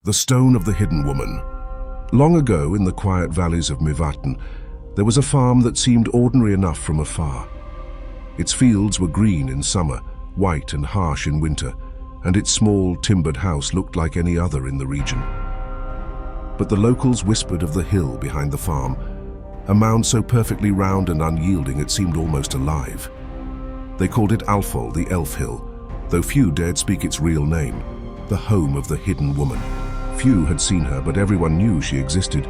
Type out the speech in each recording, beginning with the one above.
The Stone of the Hidden Woman. Long ago, in the quiet valleys of Mývatn, there was a farm that seemed ordinary enough from afar. Its fields were green in summer, white and harsh in winter, and its small, timbered house looked like any other in the region. But the locals whispered of the hill behind the farm, a mound so perfectly round and unyielding it seemed almost alive. They called it Alfol, the Elf Hill, though few dared speak its real name, the home of the hidden woman. Few had seen her, but everyone knew she existed.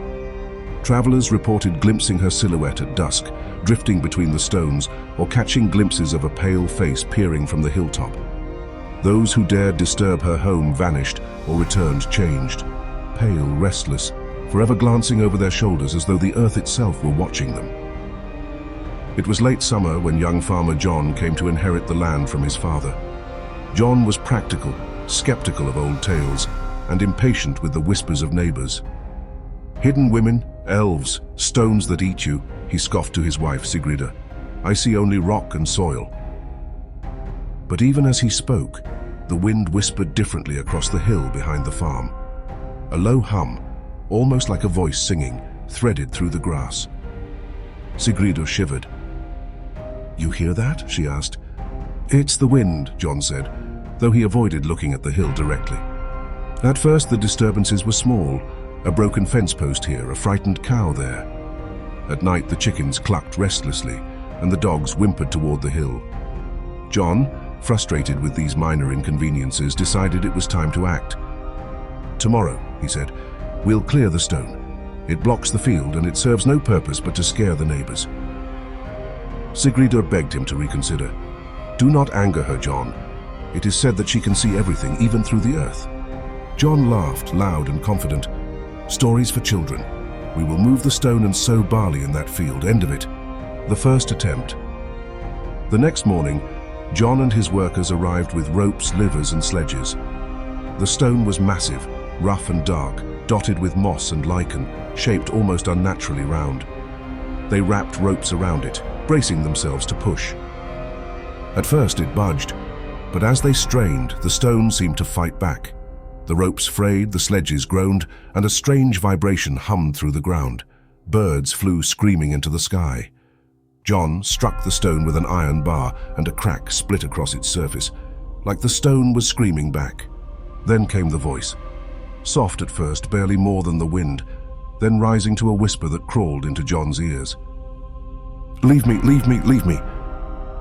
Travelers reported glimpsing her silhouette at dusk, drifting between the stones, or catching glimpses of a pale face peering from the hilltop. Those who dared disturb her home vanished or returned changed, pale, restless, forever glancing over their shoulders as though the earth itself were watching them. It was late summer when young farmer John came to inherit the land from his father. John was practical, skeptical of old tales, and impatient with the whispers of neighbors. "Hidden women, elves, stones that eat you," he scoffed to his wife Sigríður. "I see only rock and soil." But even as he spoke, the wind whispered differently across the hill behind the farm. A low hum, almost like a voice singing, threaded through the grass. Sigríður shivered. "You hear that?" she asked. "It's the wind," John said, though he avoided looking at the hill directly. At first the disturbances were small, a broken fence post here, a frightened cow there. At night the chickens clucked restlessly, and the dogs whimpered toward the hill. John, frustrated with these minor inconveniences, decided it was time to act. "Tomorrow," he said, "we'll clear the stone. It blocks the field and it serves no purpose but to scare the neighbors." Sigríður begged him to reconsider. "Do not anger her, John. It is said that she can see everything, even through the earth." John laughed, loud and confident. "Stories for children. We will move the stone and sow barley in that field. End of it." The first attempt. The next morning, John and his workers arrived with ropes, livers and sledges. The stone was massive, rough and dark, dotted with moss and lichen, shaped almost unnaturally round. They wrapped ropes around it, bracing themselves to push. At first it budged, but as they strained, the stone seemed to fight back. The ropes frayed, the sledges groaned, and a strange vibration hummed through the ground. Birds flew screaming into the sky. John struck the stone with an iron bar, and a crack split across its surface, like the stone was screaming back. Then came the voice. Soft at first, barely more than the wind, then rising to a whisper that crawled into John's ears. "Leave me, leave me, leave me."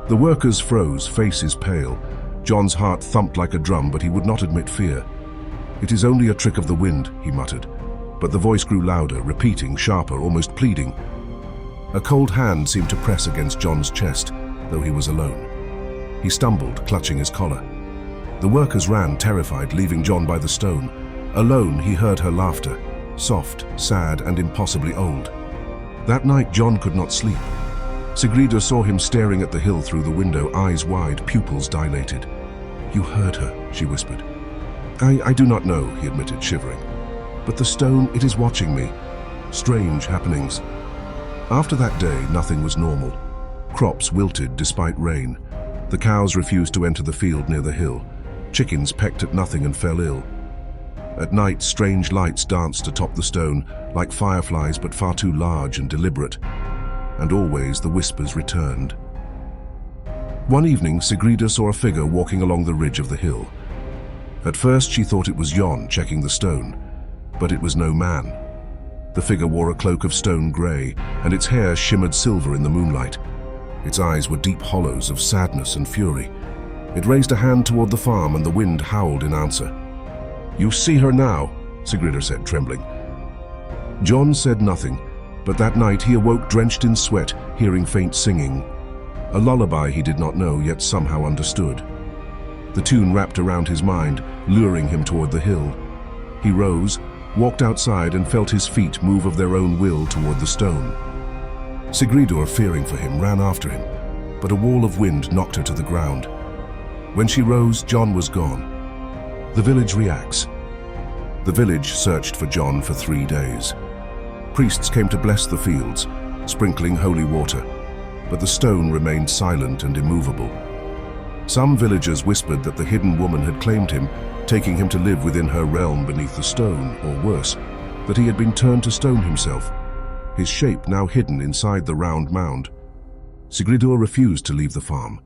The workers froze, faces pale. John's heart thumped like a drum, but he would not admit fear. "It is only a trick of the wind," he muttered. But the voice grew louder, repeating, sharper, almost pleading. A cold hand seemed to press against John's chest, though he was alone. He stumbled, clutching his collar. The workers ran, terrified, leaving John by the stone. Alone, he heard her laughter, soft, sad, and impossibly old. That night, John could not sleep. Sigríður saw him staring at the hill through the window, eyes wide, pupils dilated. "You heard her," she whispered. I do not know," he admitted, shivering. "But the stone, it is watching me. Strange happenings." After that day, nothing was normal. Crops wilted despite rain. The cows refused to enter the field near the hill. Chickens pecked at nothing and fell ill. At night, strange lights danced atop the stone, like fireflies but far too large and deliberate. And always the whispers returned. One evening, Sigríður saw a figure walking along the ridge of the hill. At first, she thought it was Jon checking the stone, but it was no man. The figure wore a cloak of stone grey, and its hair shimmered silver in the moonlight. Its eyes were deep hollows of sadness and fury. It raised a hand toward the farm, and the wind howled in answer. "You see her now," Sigríður said, trembling. Jon said nothing, but that night he awoke drenched in sweat, hearing faint singing. A lullaby he did not know, yet somehow understood. The tune wrapped around his mind, luring him toward the hill. He rose, walked outside, and felt his feet move of their own will toward the stone. Sigríður, fearing for him, ran after him, but a wall of wind knocked her to the ground. When she rose, Jon was gone. The village reacts. The village searched for Jon for 3 days. Priests came to bless the fields, sprinkling holy water, but the stone remained silent and immovable. Some villagers whispered that the hidden woman had claimed him, taking him to live within her realm beneath the stone, or worse, that he had been turned to stone himself, his shape now hidden inside the round mound. Sigridur refused to leave the farm.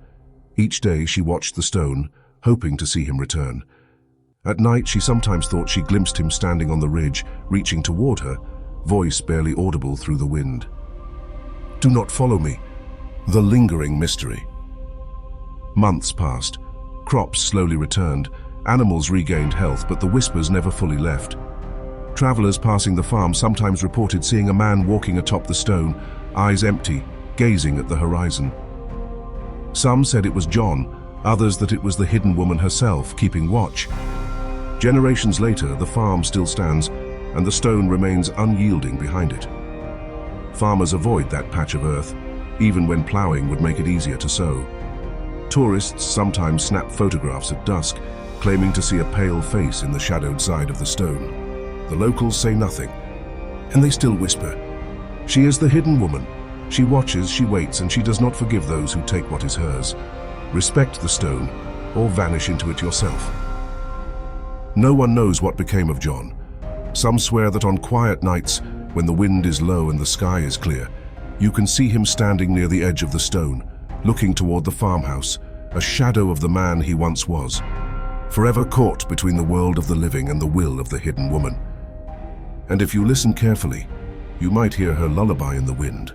Each day she watched the stone, hoping to see him return. At night she sometimes thought she glimpsed him standing on the ridge, reaching toward her, voice barely audible through the wind. "Do not follow me." The lingering mystery. Months passed. Crops slowly returned. Animals regained health, but the whispers never fully left. Travelers passing the farm sometimes reported seeing a man walking atop the stone, eyes empty, gazing at the horizon. Some said it was John, others that it was the hidden woman herself, keeping watch. Generations later, the farm still stands, and the stone remains unyielding behind it. Farmers avoid that patch of earth, even when ploughing would make it easier to sow. Tourists sometimes snap photographs at dusk, claiming to see a pale face in the shadowed side of the stone. The locals say nothing, and they still whisper, "She is the hidden woman. She watches, she waits, and she does not forgive those who take what is hers. Respect the stone, or vanish into it yourself." No one knows what became of John. Some swear that on quiet nights, when the wind is low and the sky is clear, you can see him standing near the edge of the stone, looking toward the farmhouse, a shadow of the man he once was, forever caught between the world of the living and the will of the hidden woman. And if you listen carefully, you might hear her lullaby in the wind.